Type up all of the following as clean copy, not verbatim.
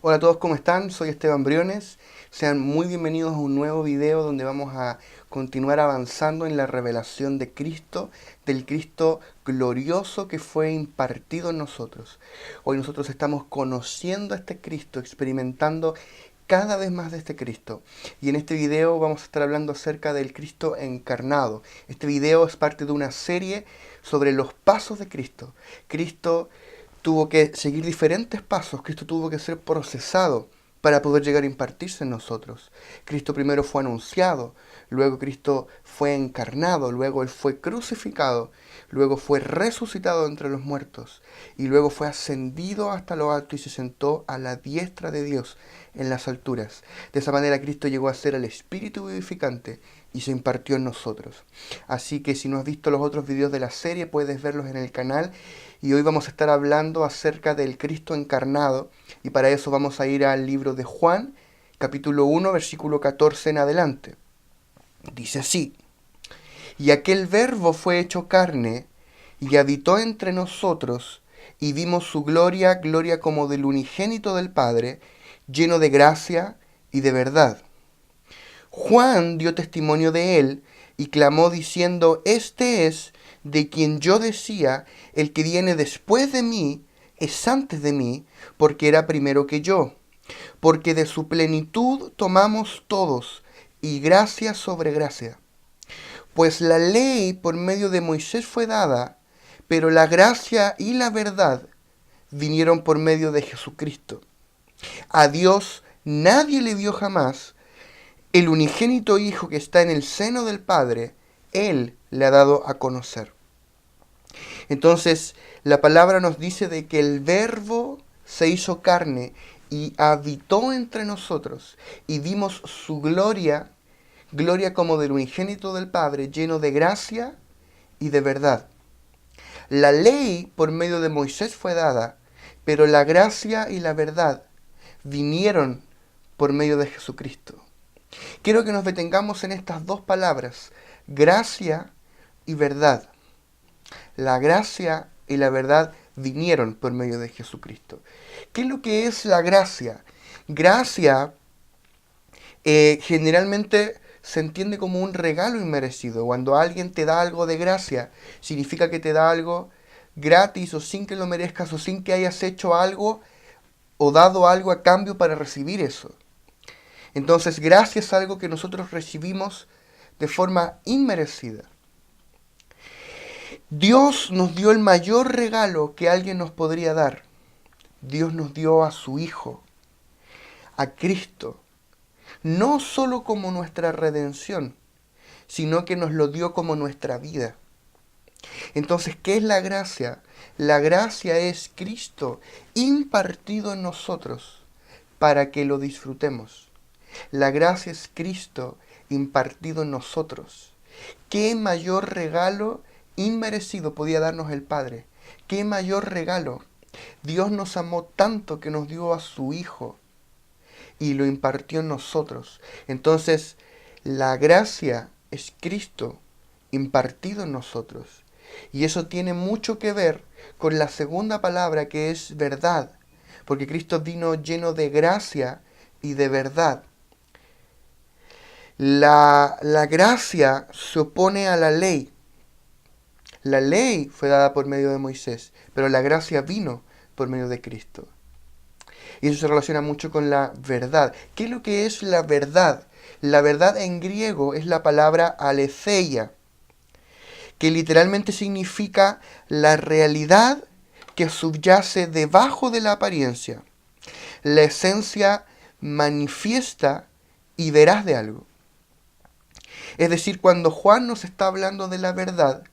Hola a todos, ¿cómo están? Soy Esteban Briones. Sean muy bienvenidos a un nuevo video donde vamos a continuar avanzando en la revelación de Cristo, del Cristo glorioso que fue impartido en nosotros. Hoy nosotros estamos conociendo a este Cristo, experimentando cada vez más de este Cristo. Y en este video vamos a estar hablando acerca del Cristo encarnado. Este video es parte de una serie sobre los pasos de Cristo. Cristo tuvo que seguir diferentes pasos, Cristo tuvo que ser procesado para poder llegar a impartirse en nosotros. Cristo primero fue anunciado, luego Cristo fue encarnado, luego Él fue crucificado, luego fue resucitado entre los muertos y luego fue ascendido hasta lo alto y se sentó a la diestra de Dios en las alturas. De esa manera Cristo llegó a ser el Espíritu vivificante y se impartió en nosotros. Así que si no has visto los otros videos de la serie, puedes verlos en el canal. Y hoy vamos a estar hablando acerca del Cristo encarnado. Y para eso vamos a ir al libro de Juan, capítulo 1, versículo 14 en adelante. Dice así: Y aquel verbo fue hecho carne, y habitó entre nosotros, y vimos su gloria, gloria como del unigénito del Padre, lleno de gracia y de verdad. Juan dio testimonio de él y clamó diciendo: Este es de quien yo decía, el que viene después de mí es antes de mí, porque era primero que yo. Porque de su plenitud tomamos todos, y gracia sobre gracia. Pues la ley por medio de Moisés fue dada, pero la gracia y la verdad vinieron por medio de Jesucristo. A Dios nadie le vio jamás. El unigénito Hijo que está en el seno del Padre, Él le ha dado a conocer. Entonces, la palabra nos dice de que el Verbo se hizo carne y habitó entre nosotros, y vimos su gloria, gloria como del unigénito del Padre, lleno de gracia y de verdad. La ley por medio de Moisés fue dada, pero la gracia y la verdad vinieron por medio de Jesucristo. Quiero que nos detengamos en estas dos palabras, gracia y verdad. La gracia y la verdad vinieron por medio de Jesucristo. ¿Qué es lo que es la gracia? Gracia generalmente se entiende como un regalo inmerecido. Cuando alguien te da algo de gracia, significa que te da algo gratis o sin que lo merezcas o sin que hayas hecho algo o dado algo a cambio para recibir eso. Entonces, gracia es algo que nosotros recibimos de forma inmerecida. Dios nos dio el mayor regalo que alguien nos podría dar. Dios nos dio a su Hijo, a Cristo, no solo como nuestra redención, sino que nos lo dio como nuestra vida. Entonces, ¿qué es la gracia? La gracia es Cristo impartido en nosotros para que lo disfrutemos. La gracia es Cristo impartido en nosotros. ¿Qué mayor regalo inmerecido podía darnos el Padre? ¿Qué mayor regalo? Dios nos amó tanto que nos dio a su Hijo y lo impartió en nosotros. Entonces, la gracia es Cristo impartido en nosotros. Y eso tiene mucho que ver con la segunda palabra, que es verdad, porque Cristo vino lleno de gracia y de verdad. La gracia se opone a la ley. La ley fue dada por medio de Moisés, pero la gracia vino por medio de Cristo. Y eso se relaciona mucho con la verdad. ¿Qué es lo que es la verdad? La verdad en griego es la palabra aletheia, que literalmente significa la realidad que subyace debajo de la apariencia, la esencia manifiesta y veraz de algo. Es decir, cuando Juan nos está hablando de la verdad,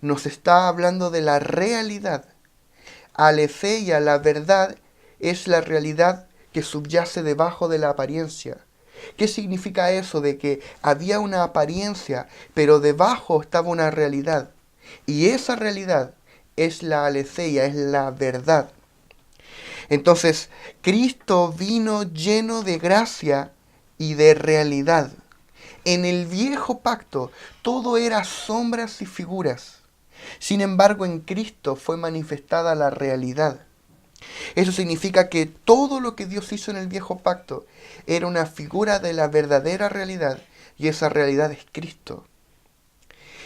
nos está hablando de la realidad. Aletheia, la verdad, es la realidad que subyace debajo de la apariencia. ¿Qué significa eso de que había una apariencia, pero debajo estaba una realidad? Y esa realidad es la aletheia, es la verdad. Entonces, Cristo vino lleno de gracia y de realidad. En el viejo pacto todo era sombras y figuras. Sin embargo, en Cristo fue manifestada la realidad. Eso significa que todo lo que Dios hizo en el viejo pacto era una figura de la verdadera realidad, y esa realidad es Cristo.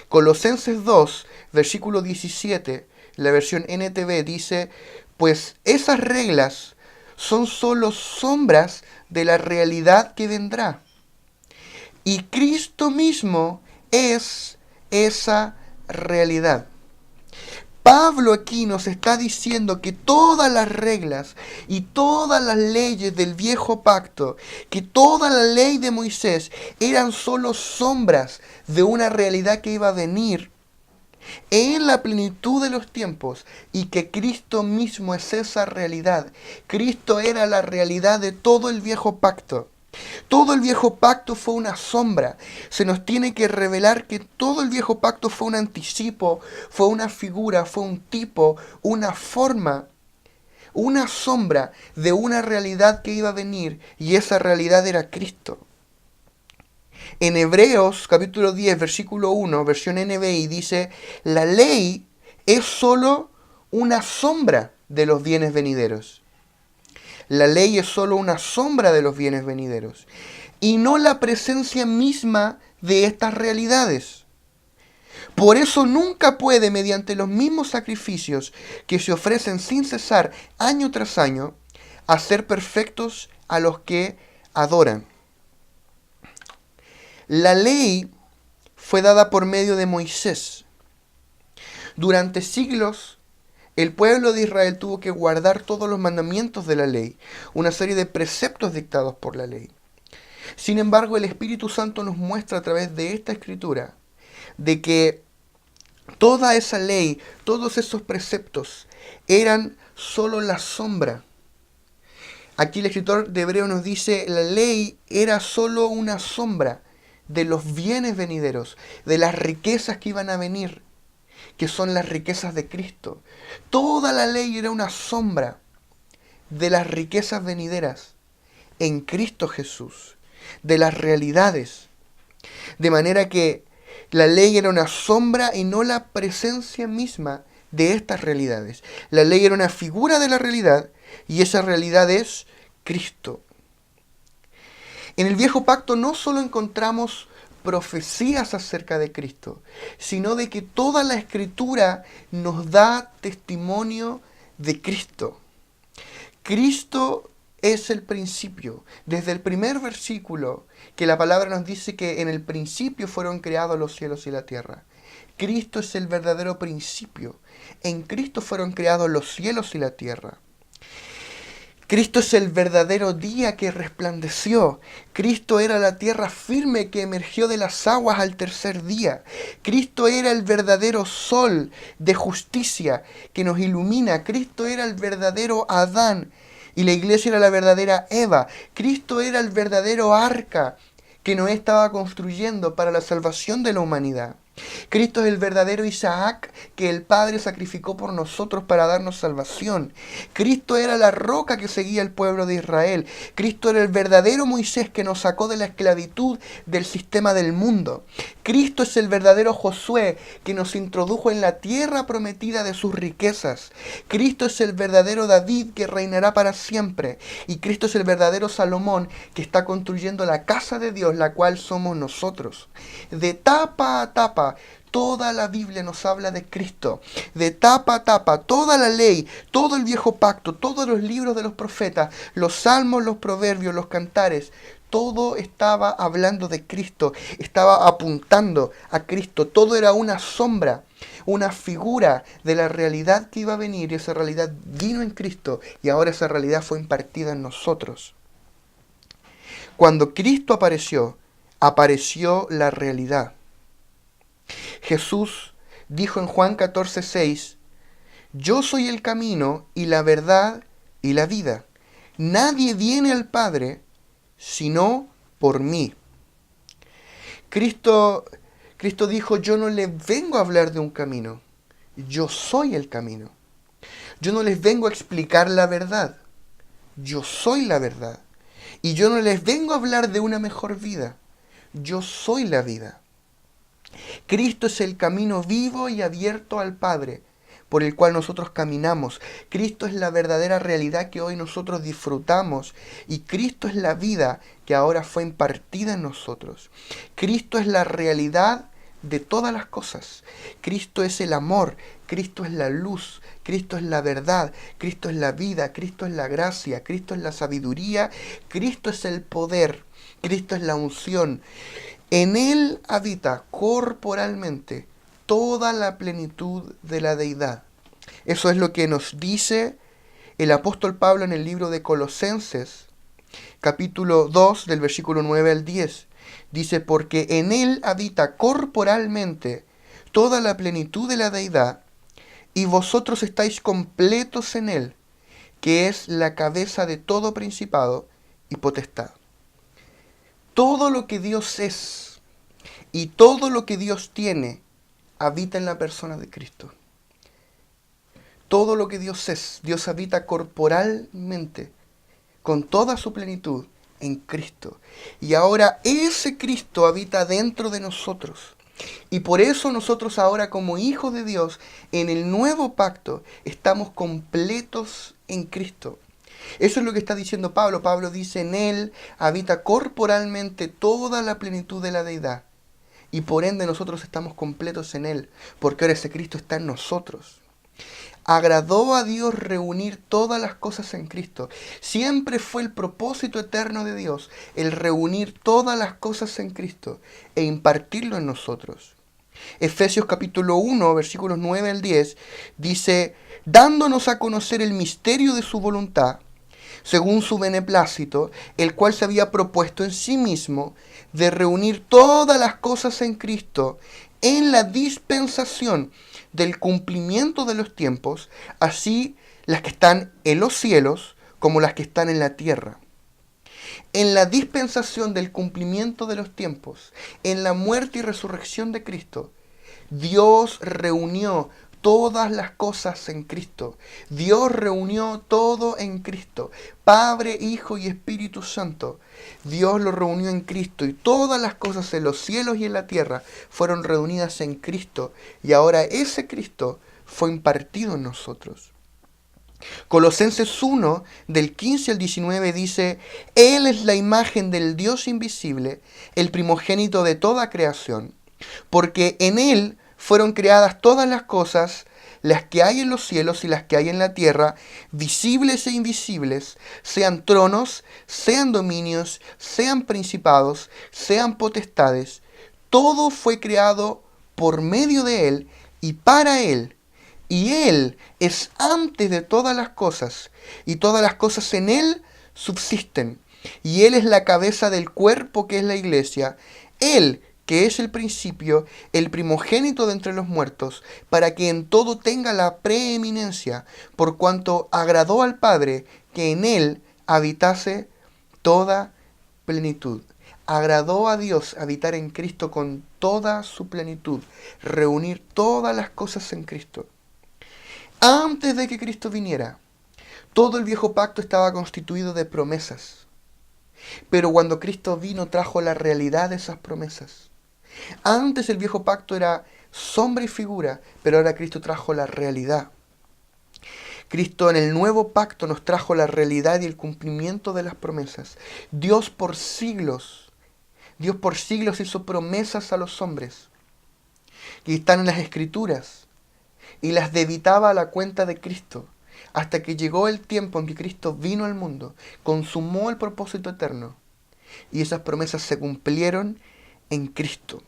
Colosenses 2, versículo 17, la versión NTV dice, pues esas reglas son solo sombras de la realidad que vendrá. Y Cristo mismo es esa realidad. Pablo aquí nos está diciendo que todas las reglas y todas las leyes del viejo pacto, que toda la ley de Moisés eran solo sombras de una realidad que iba a venir en la plenitud de los tiempos, y que Cristo mismo es esa realidad. Cristo era la realidad de todo el viejo pacto. Todo el viejo pacto fue una sombra. Se nos tiene que revelar que todo el viejo pacto fue un anticipo, fue una figura, fue un tipo, una forma, una sombra de una realidad que iba a venir, y esa realidad era Cristo. En Hebreos capítulo 10, versículo 1, versión NBI, dice, la ley es solo una sombra de los bienes venideros. La ley es solo una sombra de los bienes venideros y no la presencia misma de estas realidades. Por eso nunca puede, mediante los mismos sacrificios que se ofrecen sin cesar año tras año, hacer perfectos a los que adoran. La ley fue dada por medio de Moisés. Durante siglos, el pueblo de Israel tuvo que guardar todos los mandamientos de la ley, una serie de preceptos dictados por la ley. Sin embargo, el Espíritu Santo nos muestra a través de esta escritura de que toda esa ley, todos esos preceptos eran solo la sombra. Aquí el escritor de Hebreo nos dice, la ley era solo una sombra de los bienes venideros, de las riquezas que iban a venir, que son las riquezas de Cristo. Toda la ley era una sombra de las riquezas venideras en Cristo Jesús, de las realidades. De manera que la ley era una sombra y no la presencia misma de estas realidades. La ley era una figura de la realidad, y esa realidad es Cristo. En el viejo pacto no solo encontramos profecías acerca de Cristo, sino de que toda la escritura nos da testimonio de Cristo. Cristo es el principio. Desde el primer versículo que la palabra nos dice que en el principio fueron creados los cielos y la tierra. Cristo es el verdadero principio. En Cristo fueron creados los cielos y la tierra. Cristo es el verdadero día que resplandeció. Cristo era la tierra firme que emergió de las aguas al tercer día. Cristo era el verdadero sol de justicia que nos ilumina. Cristo era el verdadero Adán y la iglesia era la verdadera Eva. Cristo era el verdadero arca que Noé estaba construyendo para la salvación de la humanidad. Cristo es el verdadero Isaac que el Padre sacrificó por nosotros para darnos salvación. Cristo era la roca que seguía el pueblo de Israel. Cristo era el verdadero Moisés que nos sacó de la esclavitud del sistema del mundo. Cristo es el verdadero Josué que nos introdujo en la tierra prometida de sus riquezas. Cristo es el verdadero David que reinará para siempre. Y Cristo es el verdadero Salomón que está construyendo la casa de Dios, la cual somos nosotros. De tapa a tapa, toda la Biblia nos habla de Cristo. De tapa a tapa, toda la ley, todo el viejo pacto, todos los libros de los profetas, los salmos, los proverbios, los cantares, todo estaba hablando de Cristo, estaba apuntando a Cristo. Todo era una sombra, una figura de la realidad que iba a venir, y esa realidad vino en Cristo, y ahora esa realidad fue impartida en nosotros. Cuando Cristo apareció, apareció la realidad. Jesús dijo en Juan 14:6, yo soy el camino y la verdad y la vida. Nadie viene al Padre sino por mí. Cristo dijo, yo no les vengo a hablar de un camino, yo soy el camino. Yo no les vengo a explicar la verdad, yo soy la verdad. Y yo no les vengo a hablar de una mejor vida, yo soy la vida. Cristo es el camino vivo y abierto al Padre por el cual nosotros caminamos. Cristo es la verdadera realidad que hoy nosotros disfrutamos y Cristo es la vida que ahora fue impartida en nosotros. Cristo es la realidad de todas las cosas. Cristo es el amor, Cristo es la luz, Cristo es la verdad, Cristo es la vida, Cristo es la gracia, Cristo es la sabiduría, Cristo es el poder, Cristo es la unción. En Él habita corporalmente toda la plenitud de la deidad. Eso es lo que nos dice el apóstol Pablo en el libro de Colosenses, capítulo 2, del versículo 9 al 10. Dice, porque en Él habita corporalmente toda la plenitud de la deidad, y vosotros estáis completos en Él, que es la cabeza de todo principado y potestad. Todo lo que Dios es y todo lo que Dios tiene habita en la persona de Cristo. Todo lo que Dios es, Dios habita corporalmente, con toda su plenitud, en Cristo. Y ahora ese Cristo habita dentro de nosotros. Y por eso nosotros ahora como hijos de Dios, en el nuevo pacto, estamos completos en Cristo. Eso es lo que está diciendo Pablo. Pablo dice, en Él habita corporalmente toda la plenitud de la deidad. Y por ende nosotros estamos completos en Él, porque ahora ese Cristo está en nosotros. Agradó a Dios reunir todas las cosas en Cristo. Siempre fue el propósito eterno de Dios, el reunir todas las cosas en Cristo e impartirlo en nosotros. Efesios capítulo 1, versículos 9 al 10, dice, dándonos a conocer el misterio de su voluntad, según su beneplácito, el cual se había propuesto en sí mismo, de reunir todas las cosas en Cristo, en la dispensación del cumplimiento de los tiempos, así las que están en los cielos como las que están en la tierra. En la dispensación del cumplimiento de los tiempos, en la muerte y resurrección de Cristo, Dios reunió todas las cosas en Cristo. Dios reunió todo en Cristo. Padre, Hijo y Espíritu Santo. Dios lo reunió en Cristo y todas las cosas en los cielos y en la tierra fueron reunidas en Cristo. Y ahora ese Cristo fue impartido en nosotros. Colosenses 1, del 15 al 19 dice, Él es la imagen del Dios invisible, el primogénito de toda creación, porque en Él fueron creadas todas las cosas, las que hay en los cielos y las que hay en la tierra, visibles e invisibles, sean tronos, sean dominios, sean principados, sean potestades. Todo fue creado por medio de Él y para Él. Y Él es antes de todas las cosas, y todas las cosas en Él subsisten. Y Él es la cabeza del cuerpo que es la iglesia. Él, que es el principio, el primogénito de entre los muertos, para que en todo tenga la preeminencia, por cuanto agradó al Padre que en Él habitase toda plenitud. Agradó a Dios habitar en Cristo con toda su plenitud, reunir todas las cosas en Cristo. Antes de que Cristo viniera, todo el viejo pacto estaba constituido de promesas. Pero cuando Cristo vino, trajo la realidad de esas promesas. Antes el viejo pacto era sombra y figura, pero ahora Cristo trajo la realidad. Cristo en el nuevo pacto nos trajo la realidad y el cumplimiento de las promesas. Dios por siglos hizo promesas a los hombres que están en las Escrituras y las debitaba a la cuenta de Cristo, hasta que llegó el tiempo en que Cristo vino al mundo, consumó el propósito eterno, y esas promesas se cumplieron en Cristo.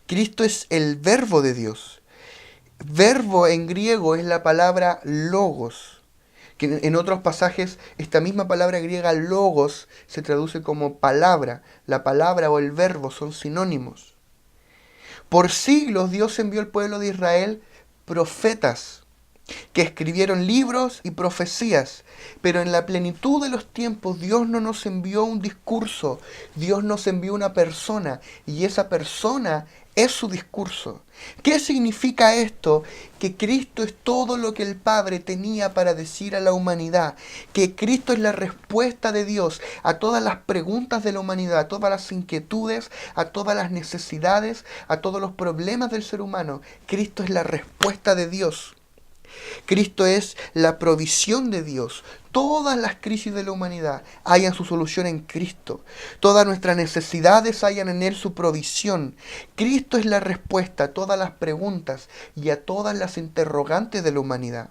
Cristo es el verbo de Dios. Verbo en griego es la palabra logos, que en otros pasajes esta misma palabra griega logos se traduce como palabra. La palabra o el verbo son sinónimos. Por siglos Dios envió al pueblo de Israel profetas que escribieron libros y profecías, pero en la plenitud de los tiempos Dios no nos envió un discurso, Dios nos envió una persona, y esa persona es su discurso. ¿Qué significa esto? Que Cristo es todo lo que el Padre tenía para decir a la humanidad, que Cristo es la respuesta de Dios a todas las preguntas de la humanidad, a todas las inquietudes, a todas las necesidades, a todos los problemas del ser humano. Cristo es la respuesta de Dios. Cristo es la provisión de Dios. Todas las crisis de la humanidad hallan su solución en Cristo. Todas nuestras necesidades hallan en Él su provisión. Cristo es la respuesta a todas las preguntas y a todas las interrogantes de la humanidad.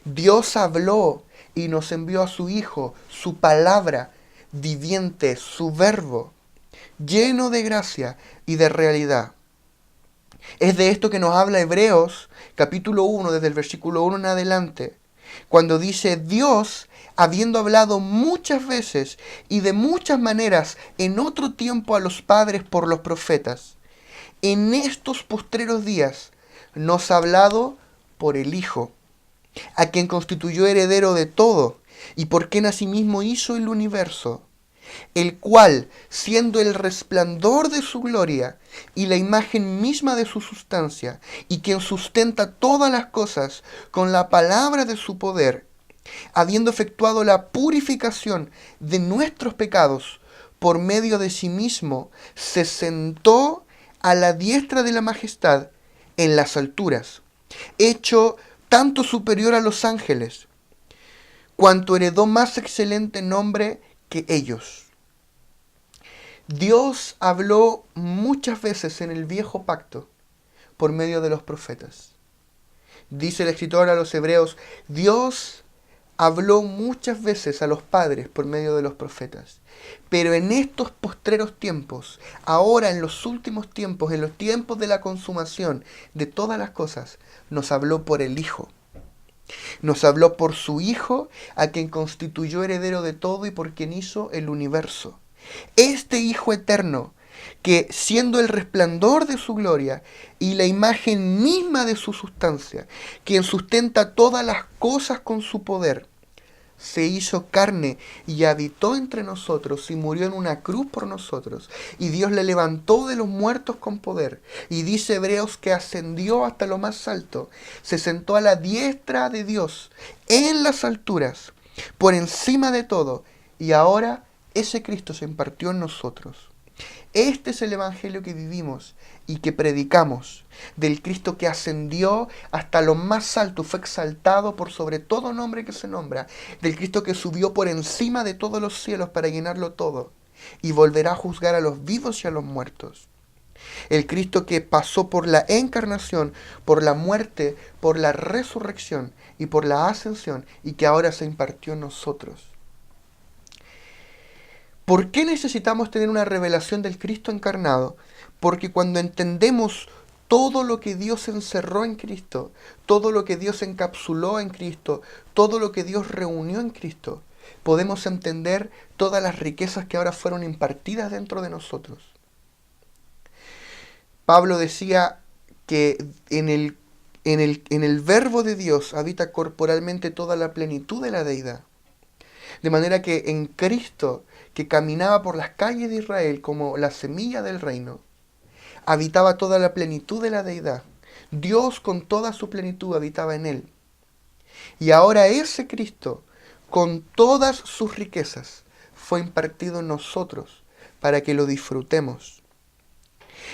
Dios habló y nos envió a su Hijo, su palabra viviente, su verbo, lleno de gracia y de realidad. Es de esto que nos habla Hebreos capítulo 1, desde el versículo 1 en adelante, cuando dice: Dios, habiendo hablado muchas veces y de muchas maneras en otro tiempo a los padres por los profetas, en estos postreros días nos ha hablado por el Hijo, a quien constituyó heredero de todo, y por quien asimismo hizo el universo, el cual, siendo el resplandor de su gloria y la imagen misma de su sustancia, y quien sustenta todas las cosas con la palabra de su poder, habiendo efectuado la purificación de nuestros pecados por medio de sí mismo, se sentó a la diestra de la majestad en las alturas, hecho tanto superior a los ángeles, cuanto heredó más excelente nombre que ellos. Dios habló muchas veces en el viejo pacto por medio de los profetas. Dice el escritor a los Hebreos: Dios habló muchas veces a los padres por medio de los profetas. Pero en estos postreros tiempos, ahora en los últimos tiempos, en los tiempos de la consumación de todas las cosas, nos habló por el Hijo. Nos habló por su Hijo, a quien constituyó heredero de todo y por quien hizo el universo. Este Hijo eterno, que siendo el resplandor de su gloria y la imagen misma de su sustancia, quien sustenta todas las cosas con su poder, se hizo carne y habitó entre nosotros y murió en una cruz por nosotros. Y Dios le levantó de los muertos con poder. Y dice Hebreos que ascendió hasta lo más alto. Se sentó a la diestra de Dios en las alturas, por encima de todo. Y ahora ese Cristo se impartió en nosotros. Este es el evangelio que vivimos y que predicamos, del Cristo que ascendió hasta lo más alto, fue exaltado por sobre todo nombre que se nombra, del Cristo que subió por encima de todos los cielos para llenarlo todo y volverá a juzgar a los vivos y a los muertos. El Cristo que pasó por la encarnación, por la muerte, por la resurrección y por la ascensión, y que ahora se impartió en nosotros. ¿Por qué necesitamos tener una revelación del Cristo encarnado? Porque cuando entendemos todo lo que Dios encerró en Cristo, todo lo que Dios encapsuló en Cristo, todo lo que Dios reunió en Cristo, podemos entender todas las riquezas que ahora fueron impartidas dentro de nosotros. Pablo decía que en el verbo de Dios habita corporalmente toda la plenitud de la deidad. De manera que en Cristo, que caminaba por las calles de Israel como la semilla del reino, habitaba toda la plenitud de la deidad. Dios con toda su plenitud habitaba en él. Y ahora ese Cristo, con todas sus riquezas, fue impartido en nosotros para que lo disfrutemos.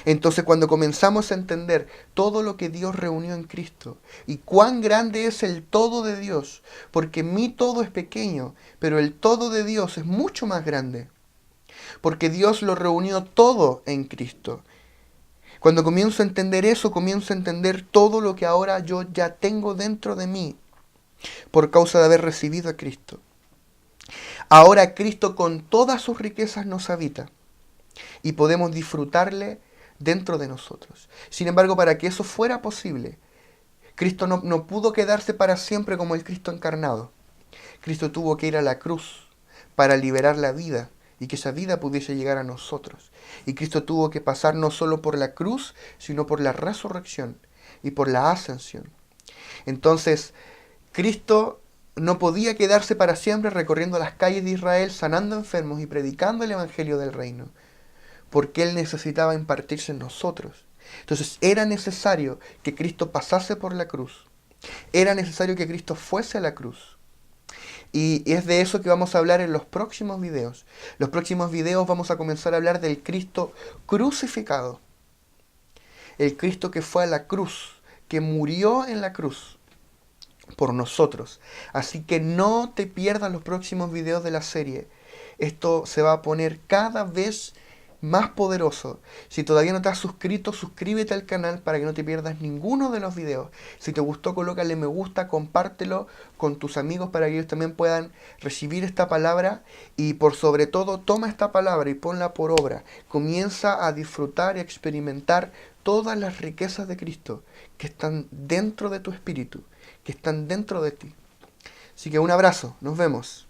Entonces, cuando comenzamos a entender todo lo que Dios reunió en Cristo y cuán grande es el todo de Dios, porque mi todo es pequeño, pero el todo de Dios es mucho más grande, porque Dios lo reunió todo en Cristo. Cuando comienzo a entender eso, comienzo a entender todo lo que ahora yo ya tengo dentro de mí por causa de haber recibido a Cristo. Ahora Cristo con todas sus riquezas nos habita y podemos disfrutarle dentro de nosotros. Sin embargo, para que eso fuera posible, Cristo no pudo quedarse para siempre como el Cristo encarnado. Cristo tuvo que ir a la cruz para liberar la vida y que esa vida pudiese llegar a nosotros. Y Cristo tuvo que pasar no solo por la cruz, sino por la resurrección y por la ascensión. Entonces, Cristo no podía quedarse para siempre recorriendo las calles de Israel, sanando enfermos y predicando el evangelio del reino, porque Él necesitaba impartirse en nosotros. Entonces era necesario que Cristo pasase por la cruz. Era necesario que Cristo fuese a la cruz. Y es de eso que vamos a hablar en los próximos videos. Los próximos videos vamos a comenzar a hablar del Cristo crucificado. El Cristo que fue a la cruz, que murió en la cruz. por nosotros. Así que no te pierdas los próximos videos de la serie. Esto se va a poner cada vez más poderoso. Si todavía no te has suscrito, suscríbete al canal para que no te pierdas ninguno de los videos. Si te gustó, colócale me gusta, compártelo con tus amigos para que ellos también puedan recibir esta palabra. Y por sobre todo, toma esta palabra y ponla por obra. Comienza a disfrutar y a experimentar todas las riquezas de Cristo que están dentro de tu espíritu, que están dentro de ti. Así que un abrazo, nos vemos.